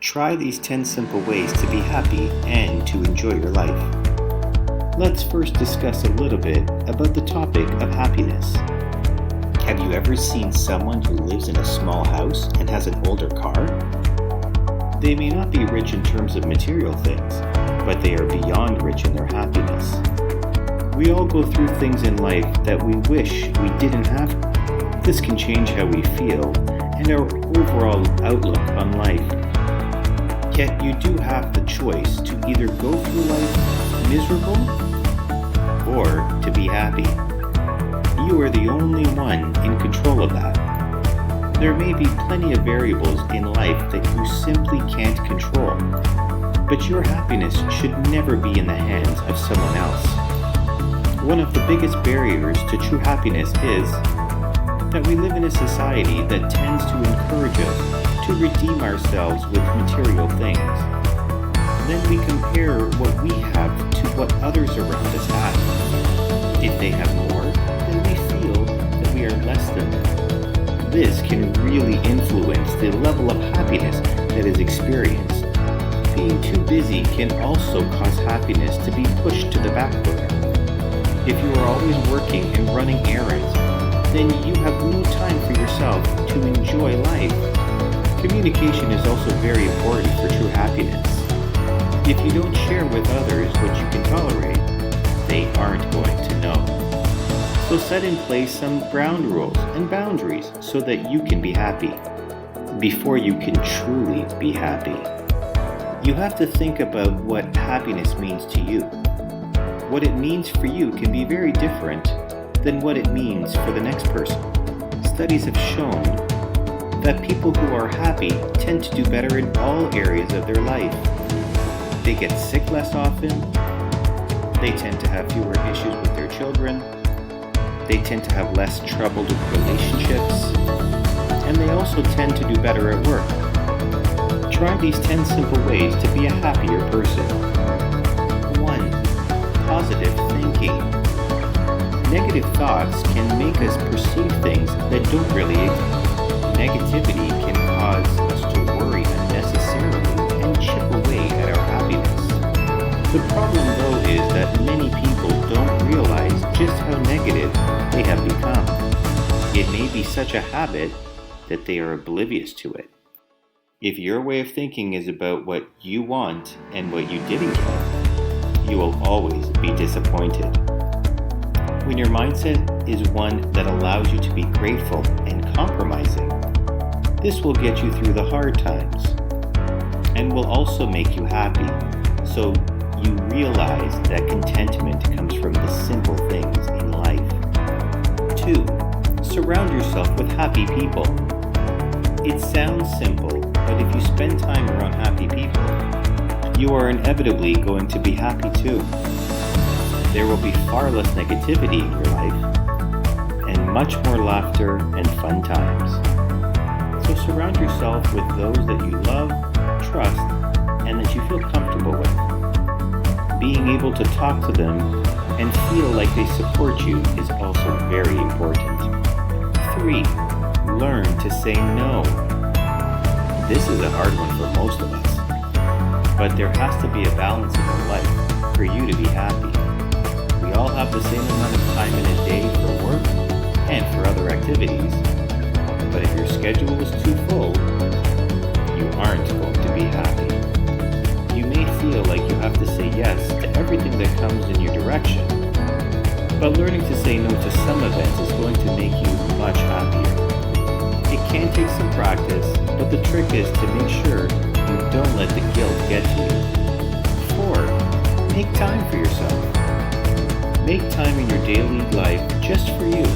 Try these 10 simple ways to be happy and to enjoy your life. Let's first discuss a little bit about the topic of happiness. Have you ever seen someone who lives in a small house and has an older car? They may not be rich in terms of material things, but they are beyond rich in their happiness. We all go through things in life that we wish we didn't have. This can change how we feel and our overall outlook on life. Yet you do have the choice to either go through life miserable or to be happy. You are the only one in control of that. There may be plenty of variables in life that you simply can't control, but your happiness should never be in the hands of someone else. One of the biggest barriers to true happiness is that we live in a society that tends to encourage us to redeem ourselves with material things. Then we compare what we have to what others around us have. If they have more, then we feel that we are less than them. This can really influence the level of happiness that is experienced. Being too busy can also cause happiness to be pushed to the back burner. If you are always working and running errands, then you have no time for yourself to enjoy life. Communication is also very important for true happiness. If you don't share with others what you can tolerate, they aren't going to know. So set in place some ground rules and boundaries so that you can be happy. Before you can truly be happy, you have to think about what happiness means to you. What it means for you can be very different than what it means for the next person. Studies have shown that people who are happy tend to do better in all areas of their life. They get sick less often, they tend to have fewer issues with their children, they tend to have less troubled relationships, and they also tend to do better at work. Try these 10 simple ways to be a happier person. 1. Positive thinking. Negative thoughts can make us perceive things that don't really exist. Negativity can cause us to worry unnecessarily and chip away at our happiness. The problem though is that many people don't realize just how negative they have become. It may be such a habit that they are oblivious to it. If your way of thinking is about what you want and what you didn't get, you will always be disappointed. When your mindset is one that allows you to be grateful and compromising, this will get you through the hard times and will also make you happy, so you realize that contentment comes from the simple things in life. 2. Surround yourself with happy people. It sounds simple, but if you spend time around happy people, you are inevitably going to be happy too. There will be far less negativity in your life, and much more laughter and fun times. So surround yourself with those that you love, trust, and that you feel comfortable with. Being able to talk to them and feel like they support you is also very important. 3. Learn to say no. This is a hard one for most of us, but there has to be a balance in your life for you to be happy. We all have the same amount of time in a day for work and for other activities, but if your schedule is too full, you aren't going to be happy. You may feel like you have to say yes to everything that comes in your direction, but learning to say no to some events is going to make you much happier. It can take some practice, but the trick is to make sure you don't let the guilt get to you. 4. Make time for yourself. Make time in your daily life just for you.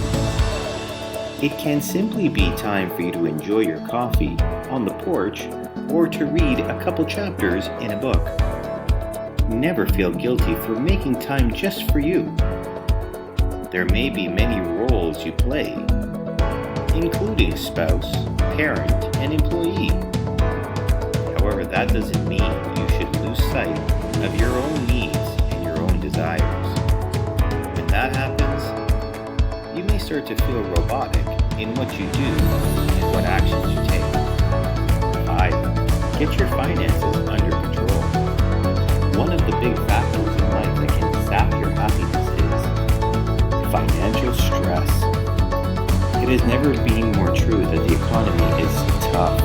It can simply be time for you to enjoy your coffee on the porch or to read a couple chapters in a book. Never feel guilty for making time just for you. There may be many roles you play, including spouse, parent, and employee. However, that doesn't mean you should lose sight of your own needs and your own desires. When that happens, you may start to feel robotic in what you do and what actions you take. 5. Get your finances under control. One of the big factors in life that can sap your happiness is financial stress. It has never been more true that the economy is tough.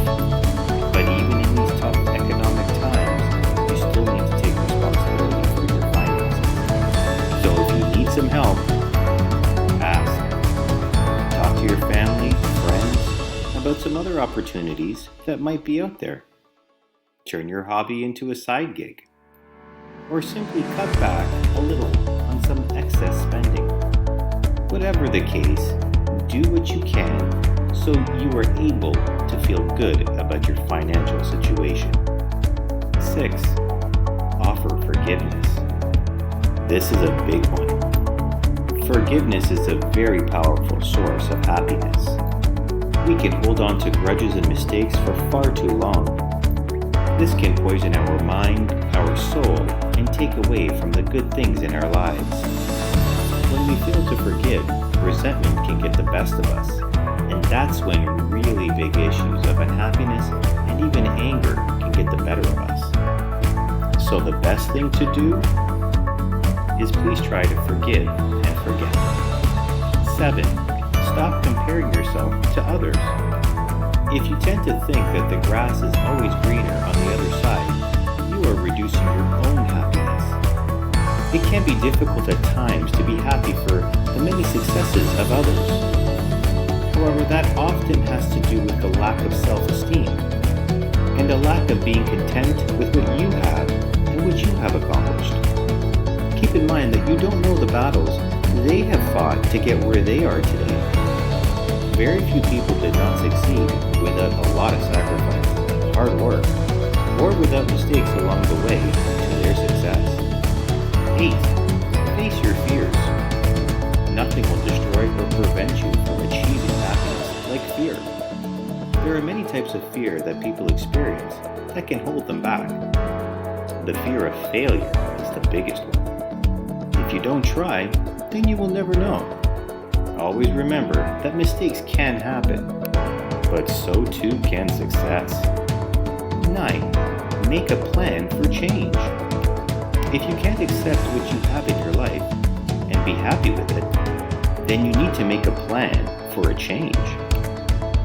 But even in these tough economic times, you still need to take responsibility for your finances. So if you need some help, ask. Talk to your family, friends, about some other opportunities that might be out there. Turn your hobby into a side gig. Or simply cut back a little on some excess spending. Whatever the case, do what you can so you are able to feel good about your financial situation. 6. Offer forgiveness. This is a big one. Forgiveness is a very powerful source of happiness. We can hold on to grudges and mistakes for far too long. This can poison our mind, our soul, and take away from the good things in our lives. When we fail to forgive, resentment can get the best of us, and that's when really big issues of unhappiness and even anger can get the better of us. So the best thing to do is please try to forgive and forget. 7. Stop comparing yourself to others. If you tend to think that the grass is always greener on the other side, you are reducing your own happiness. It can be difficult at times to be happy for the many successes of others. However, that often has to do with the lack of self-esteem and a lack of being content with what you have and what you have accomplished. Keep in mind that you don't know the battles they have fought to get where they are today. Very few people did not succeed without a lot of sacrifice, hard work, or without mistakes along the way to their success. 8. Face your fears. Nothing will destroy or prevent you from achieving happiness like fear. There are many types of fear that people experience that can hold them back. The fear of failure is the biggest one. If you don't try, then you will never know. Always remember that mistakes can happen, but so too can success. 9. Make a plan for change. If you can't accept what you have in your life and be happy with it, then you need to make a plan for a change.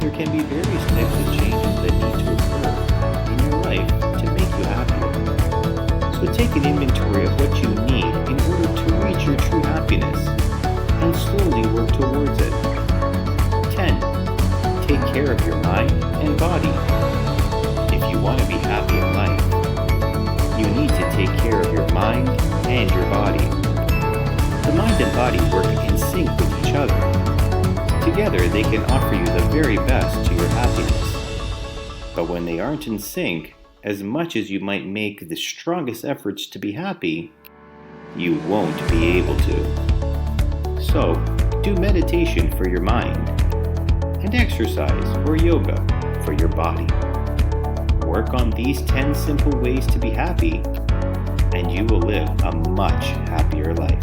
There can be various types of changes that need to occur in your life to make you happier. So take an inventory of what you need in order to reach your true happiness and slowly work towards it. 10. Take care of your mind and body. If you want to be happy in life, you need to take care of your mind and your body. The mind and body work in sync with each other. Together, they can offer you the very best to your happiness. But when they aren't in sync, as much as you might make the strongest efforts to be happy, you won't be able to. So, do meditation for your mind and exercise or yoga for your body. Work on these 10 simple ways to be happy, and you will live a much happier life.